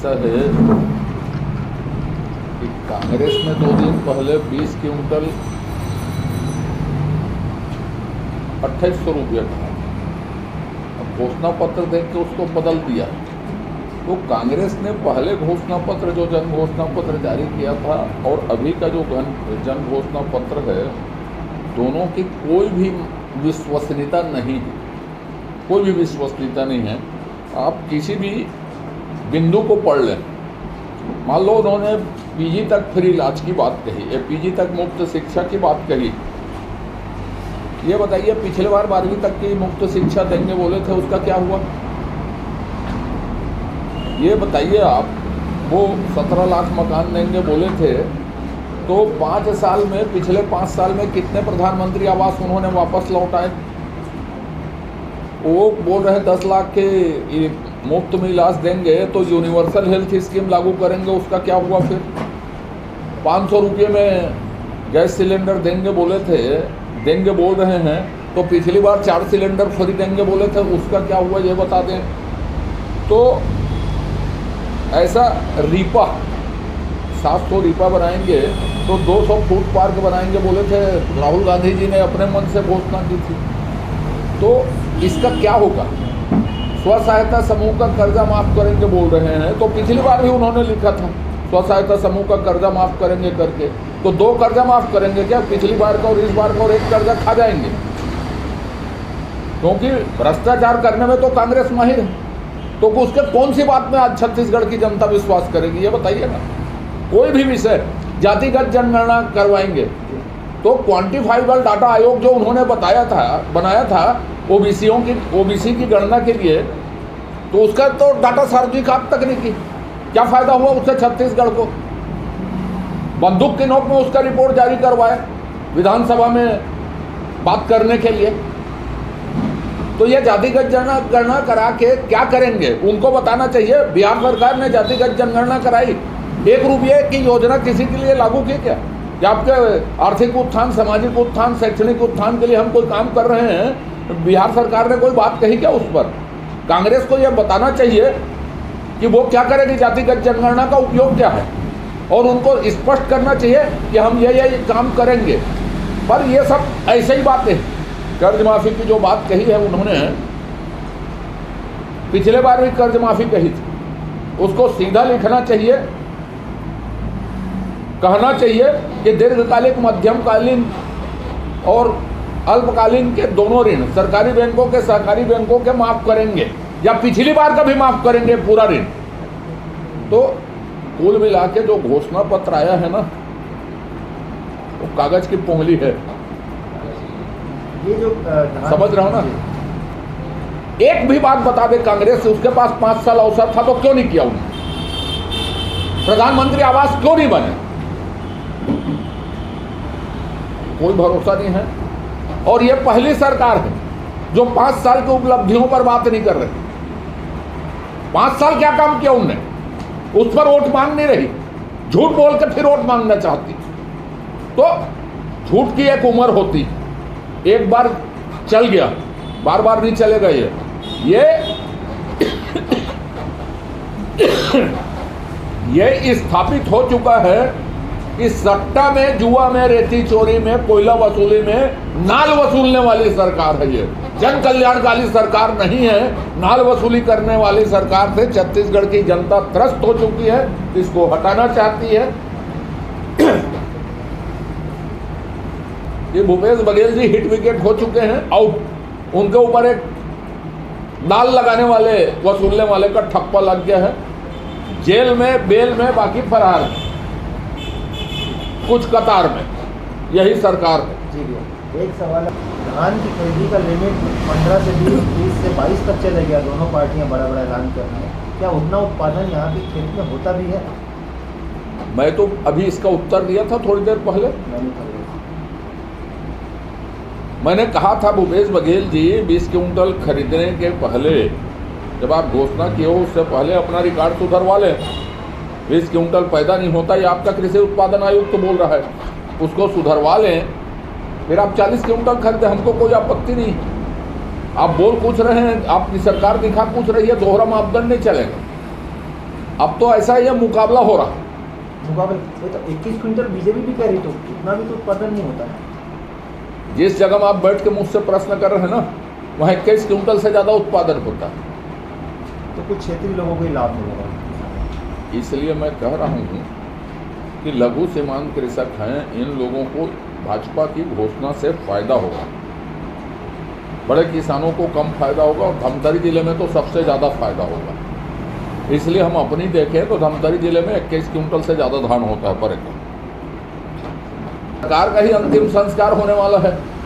ऐसा है कि कांग्रेस ने 2 दिन पहले 20 क्विंटल 2800 रुपये कहा। अब घोषणा पत्र देख के उसको बदल दिया। तो कांग्रेस ने पहले घोषणा पत्र जो जन घोषणा पत्र जारी किया था और अभी का जो जन घोषणा पत्र है, दोनों की कोई भी विश्वसनीयता नहीं है, कोई भी विश्वसनीयता नहीं है। आप किसी भी बिंदु को पढ़ लें। मान लो उन्होंने पीजी तक फ्री इलाज की बात कही, पीजी तक मुफ्त शिक्षा की बात कही। ये बताइए, पिछले बार 12वीं तक की मुफ्त शिक्षा देंगे बोले थे, उसका क्या हुआ? ये बताइए आप, वो 17 लाख मकान देंगे बोले थे, तो 5 साल में, पिछले 5 साल में कितने प्रधानमंत्री आवास उन्होंने वापस लौटाए? वो बोल रहे हैं 10 लाख के मुफ्त में इलाज देंगे, तो यूनिवर्सल हेल्थ स्कीम लागू करेंगे, उसका क्या हुआ? फिर 500 रुपये में गैस सिलेंडर देंगे बोले थे, देंगे बोल रहे हैं, तो पिछली बार 4 सिलेंडर फ्री देंगे बोले थे, उसका क्या हुआ ये बता दें। तो ऐसा रीपा 700 रीपा बनाएंगे, तो 200 फूड पार्क बनाएंगे बोले थे, राहुल गांधी जी ने अपने मन से घोषणा की थी। तो इसका क्या होगा? स्व सहायता समूह का कर्जा माफ करेंगे बोल रहे हैं, तो पिछली बार भी उन्होंने लिखा था स्व सहायता समूह का कर्जा माफ करेंगे करके। तो 2 कर्जा माफ करेंगे क्या? पिछली बार का और इस बार का, और 1 कर्जा खा जाएंगे? क्योंकि भ्रष्टाचार करने में तो कांग्रेस माहिर है। तो उसके कौन सी बात में आज छत्तीसगढ़ की जनता विश्वास करेगी, ये बताइए ना। कोई भी विषय, जातिगत जनगणना करवाएंगे, तो क्वांटिफाइबल डाटा आयोग जो उन्होंने बनाया था ओबीसी की गणना के लिए, तो उसका तो डाटा सार्वजनिक आज तक नहीं की। क्या फायदा हुआ उससे छत्तीसगढ़ को? बंदूक की नोक में उसका रिपोर्ट जारी करवाए विधानसभा में बात करने के लिए। तो ये जातिगत जनगणना करा के क्या करेंगे, उनको बताना चाहिए। बिहार सरकार ने जातिगत जनगणना कराई, 1 रुपये की योजना किसी के लिए लागू की क्या? या आपके आर्थिक उत्थान, सामाजिक उत्थान, शैक्षणिक उत्थान के लिए हम कोई काम कर रहे हैं, बिहार सरकार ने कोई बात कही क्या उस पर? कांग्रेस को यह बताना चाहिए कि वो क्या करेगी, जातिगत जनगणना का उपयोग क्या है, और उनको स्पष्ट करना चाहिए कि हम ये काम करेंगे। पर ये सब ऐसे ही बातें, कर्ज माफी की जो बात कही है उन्होंने, पिछले बार भी कर्ज माफी कही थी, उसको सीधा लिखना चाहिए, कहना चाहिए कि दीर्घकालिक, मध्यमकालीन और अल्पकालीन के दोनों ऋण सरकारी बैंकों के, सहकारी बैंकों के माफ करेंगे, या पिछली बार का भी माफ करेंगे पूरा ऋण। तो कुल मिला के जो घोषणा पत्र आया है ना, वो कागज की पोंगली है। ये जो समझ रहा हूं ना। एक भी बात बता दे कांग्रेस से, उसके पास 5 साल अवसर था तो क्यों नहीं किया उन्होंने? प्रधानमंत्री आवास क्यों नहीं बने? कोई भरोसा नहीं है। और ये पहली सरकार है जो 5 साल की उपलब्धियों पर बात नहीं कर रही। 5 साल क्या काम किया उनने? उस पर वोट मांग नहीं रही, झूठ बोल के फिर वोट मांगना चाहती। तो झूठ की एक उम्र होती, एक बार चल गया, बार बार नहीं चलेगा। ये स्थापित हो चुका है कि सट्टा में, जुआ में, रेती चोरी में, कोयला वसूली में नाल वसूलने वाली सरकार है। ये जन कल्याणकारी सरकार नहीं है। नाल वसूली करने वाली सरकार से छत्तीसगढ़ की जनता त्रस्त हो चुकी है, इसको हटाना चाहती है। ये भूपेश बघेल जी हिट विकेट हो चुके हैं, आउट। उनके ऊपर एक नाल लगाने वाले, वसूलने वाले का ठप्पा लग गया है। जेल में, बेल में, बाकी फरार है, कुछ कतार में। यही सरकार है। जी, एक सवाल, धान की खरीदी का लिमिट 15 से 20 से 22 तक चले गया। दोनों पार्टियां बड़ा बड़ा ऐलान कर रही हैं। क्या उतना उत्पादन यहाँ की खेत में होता भी है? मैं तो अभी इसका उत्तर दिया था थोड़ी देर पहले। मैंने कहा था भूपेश बघेल जी 20 क्विंटल खरीदने के पहले, जब आप घोषणा किए हो उससे पहले अपना रिकॉर्ड सुधरवा लें। 20 क्विंटल पैदा नहीं होता, ये आपका कृषि उत्पादन आयोग तो बोल रहा है, उसको सुधरवा लें, फिर आप 40 क्विंटल खरीदें, हमको कोई आपत्ति नहीं। आप बोल कुछ रहे हैं, आपकी सरकार दिखा कुछ रही है, दोहरा मापदंड नहीं चलेगा। अब तो ऐसा ही मुकाबला हो रहा है। मुकाबले ये तो 21 क्विंटल बीजेपी भी कह रही, तो इतना भी तो उत्पादन नहीं होता है। जिस जगह में आप बैठ के मुझसे प्रश्न कर रहे हैं ना, वहाँ 21 क्विंटल से ज़्यादा उत्पादन होता है। तो कुछ क्षेत्रीय लोगों को ही लाभ मिलेगा। इसलिए मैं कह रहा हूँ कि लघु सीमांत कृषक हैं, इन लोगों को भाजपा की घोषणा से फायदा होगा। बड़े किसानों को कम फायदा होगा और धमतरी जिले में तो सबसे ज़्यादा फायदा होगा। इसलिए हम अपनी देखें तो धमतरी जिले में 21 क्विंटल से ज़्यादा धान होता है पर एकड़। सरकार का ही अंतिम संस्कार होने वाला है।